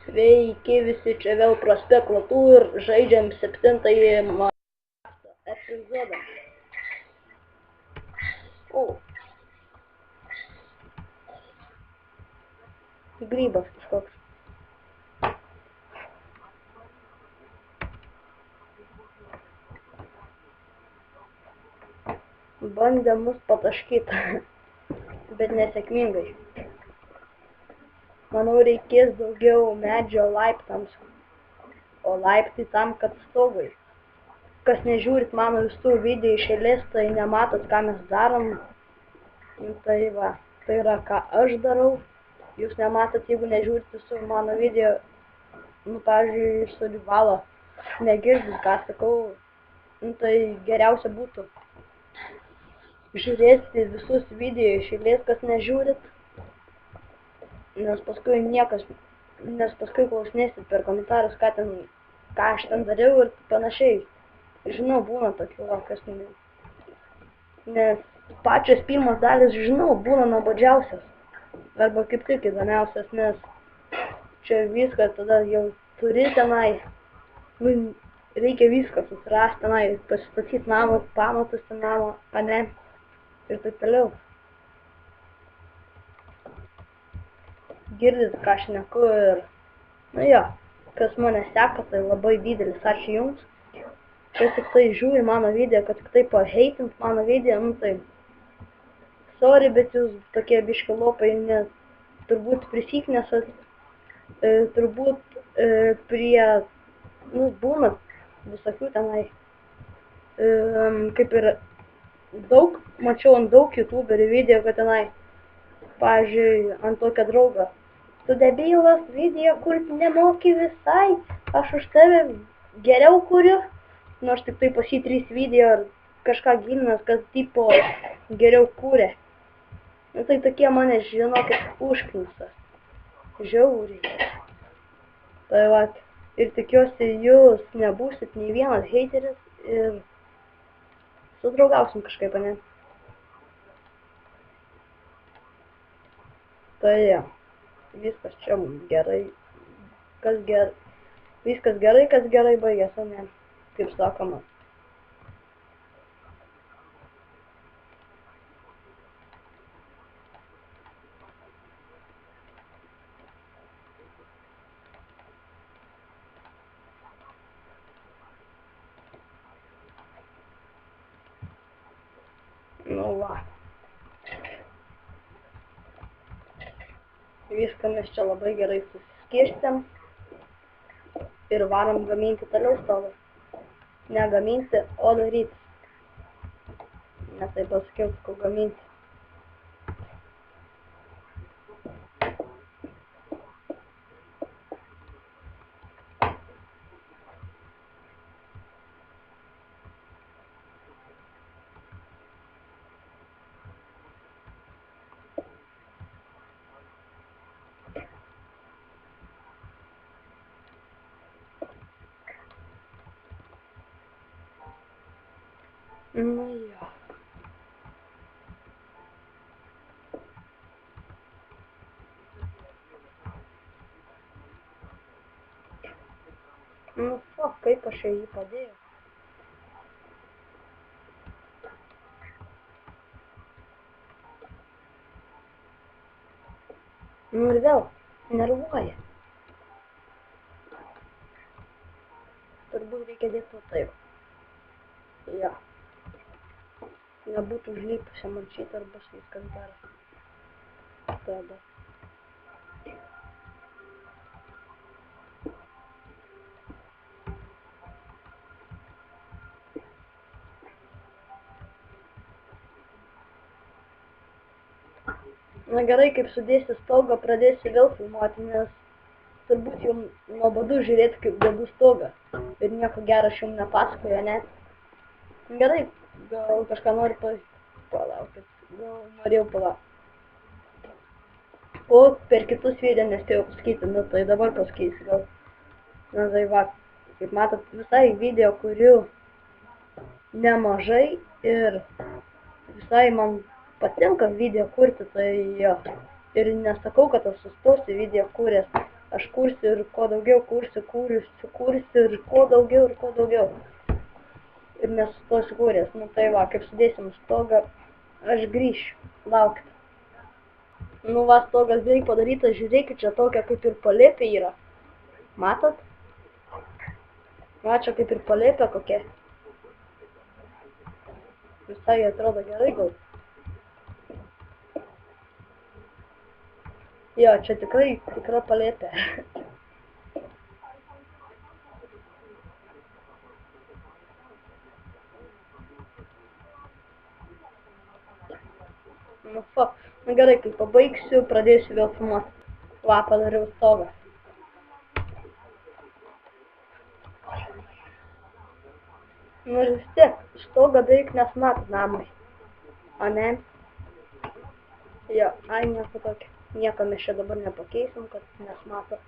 Sveiki visi, čia vėl Prospektų ir žaidžiam 7-ąjį epizodą. Grybas kažkoks. Bandė mus pataškyti, bet nesėkmingai. Manau, reikės daugiau medžio laiptams, o laiptai tam, kad stogui. Kas nežiūrit mano visų video iš eilės, tai nematot, ką mes darom. Tai va, tai yra, ką aš darau. Jūs nematot, jeigu nežiūrit visų mano video, pavyzdžiui, iš Sodivalo, negirdit, ką sakau, tai geriausia būtų žiūrėti visus video iš eilės, kas nežiūrit, nes paskui klausinėsit per komentarus, ką aš ten dariau ir panašiai. Žinau, būna tokių, kas nes pačios pirmas dalis, žinau, būna nuobodžiausias, arba kaip tik įdomiausias, nes čia viską tada jau turi tenai, reikia viską susirasti tenai, pasistatyti namą, pamatus ten namą, ane, ir taip toliau. Girdit, ką aš šneku ir, jo, kas mane seka, tai labai didelis ačiū jums. Kai tik tai žiūri mano video, kad tik tai paheitint mano video, tai sorry, bet jūs tokie biški lopai, nes turbūt prisiknesat, turbūt prie, būna visokių tenai, kaip ir daug, mačiau ant daug youtuberių video, kad tenai, pavyzdžiui, ant tokio draugo, tu debilas video kurti nemoki visai, aš už tave geriau kuriu. Nors tik tai pas jį 3 video ar kažką gilinas, kas tipo geriau kūrė. Tai tokie mane, žinokit, užknisa. Žiauriai. Tai va, ir tikiuosi jūs nebūsit nei vienas heiteris ir sudraugausim kažkaip, ane? Tai ja, viskas čia gerai. Viskas gerai, kas gerai baigės, ane? Kaip sakoma. Va. Viską mes čia labai gerai susiskirstėm ir varom gaminti toliau stogą. Negaminti, o daryti. Nes taip pasakiau, sakau gaminti. Jo. Kaip aš jį padėjau. Ir vėl, nervuoja. Turbūt reikia dėti taip. Jo. Nebūtų užlypusiam ant šitą arba viskas gerai. Tada. Na gerai, kaip sudėsi stogą, pradėsi vėl filmuoti, nes turbūt jums nuobodu žiūrėti, kaip dedu stogą. Ir nieko gero aš jums nepasakoju, ne? Gerai, gal kažką nori palaukti, gal norėjau palaukti. O per kitus video nespėjau pasakyti, tai dabar pasakysiu gal. Na tai va, kaip matot, visai video kuriu nemažai ir visai man patinka video kurti, tai jo. Ir nesakau, kad aš sustosiu video kūręs. Aš kursiu ir kuo daugiau kursiu ir kuo daugiau. Ir nesustosiu kūręs. Nu tai va, kaip sudėsim stogą, aš grįšiu. Laukit. Nu va, stogas beveik padarytas, žiūrėkit, čia tokia kaip ir palėpė yra. Matot? Va, čia kaip ir palėpė kokia. Visai atrodo gerai gal. Jo, čia tikra palėpė. Nu, fuck. Nu gerai, kai pabaigsiu, pradėsiu vėl filmuoti. Va, padariau stogą. Nu ir vis tiek, stogą beveik nesmato namai. O ne? Jo, ai, nieko tokio. Nieko mes čia dabar nepakeisim, kad nesmato.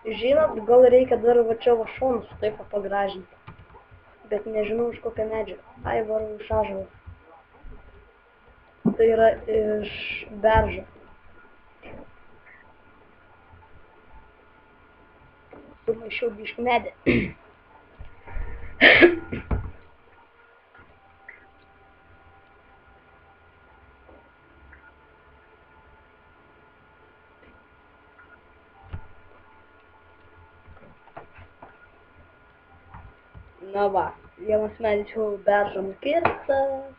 Žinot, gal reikia dar va čia va šonus taip pagražinti. Bet nežinau iš kokią medžiagą. Ai, varau iš ąžuolo. Tai yra iš beržo. Sumaišiau biškį medį. Na va, vienas medis jau beržo nukirstas.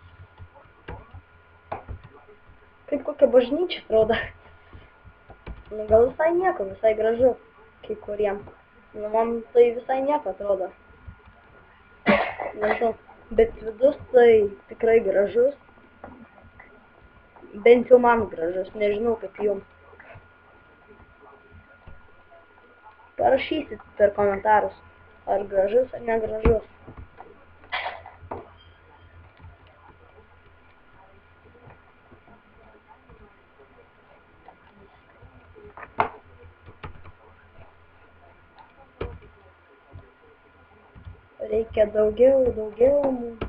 Kaip kokia bažnyčia atrodo. Nu gal visai nieko, visai gražu kai kuriem. Nu man tai visai nieko atrodo. Nežinau, bet vidus tai tikrai gražus. Bent jau man gražus, nežinau kaip jums. Parašysit per komentarus, ar gražus ar negražus. Reikia daugiau mums.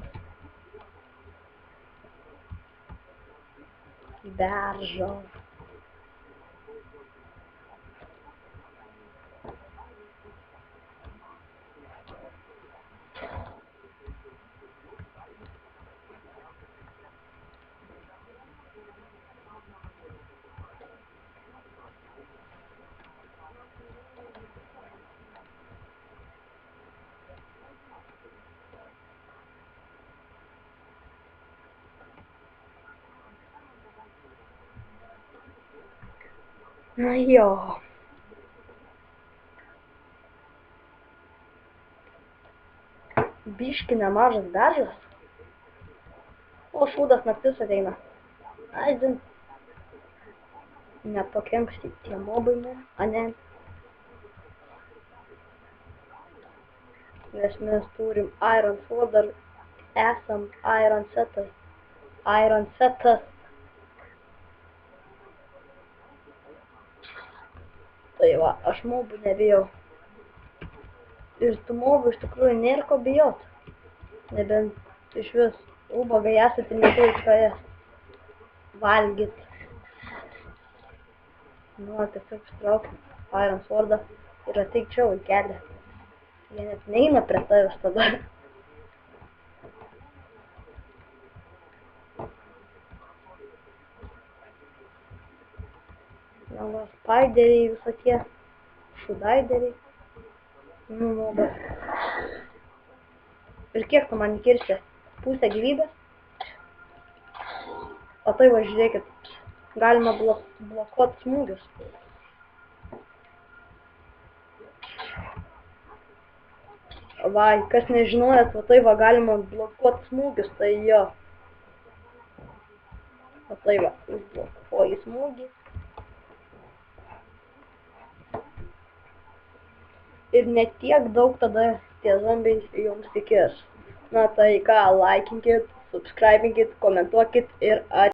Beržo. Na jo. Biški nemažas beržas. O šūdas naktis ateina. Ai, zin. Nepakenks tie mobai, ne? A ne? Nes mes turim Iron Sword, ar esam Iron Setas. Iron Setas. Tai va, aš mobų nebijau. Ir tų mobų iš tikrųjų nėra ko bijot. Nebent iš vis ubagai esate ir neturit ką ėst. Valgyt. Nu, tiesiog ištraukim Iron Swordą ir ateik čia į kelią. Jie net neina prie tavęs tada. Na va, spaideriai visokie, šudaideriai. Nu, bet. Ir kiek tu man įkirsi? Pusę gyvybės? O tai va, žiūrėkit, galima blokuoti smūgius. Va, kas nežinojęs, va tai va, galima blokuoti smūgius, tai jo. O tai va, užblokuoji smūgį. Ir ne tiek daug tada tie zombiai jums įkirs. Na tai ką, laikinkit, subscribinkit, komentuokit ir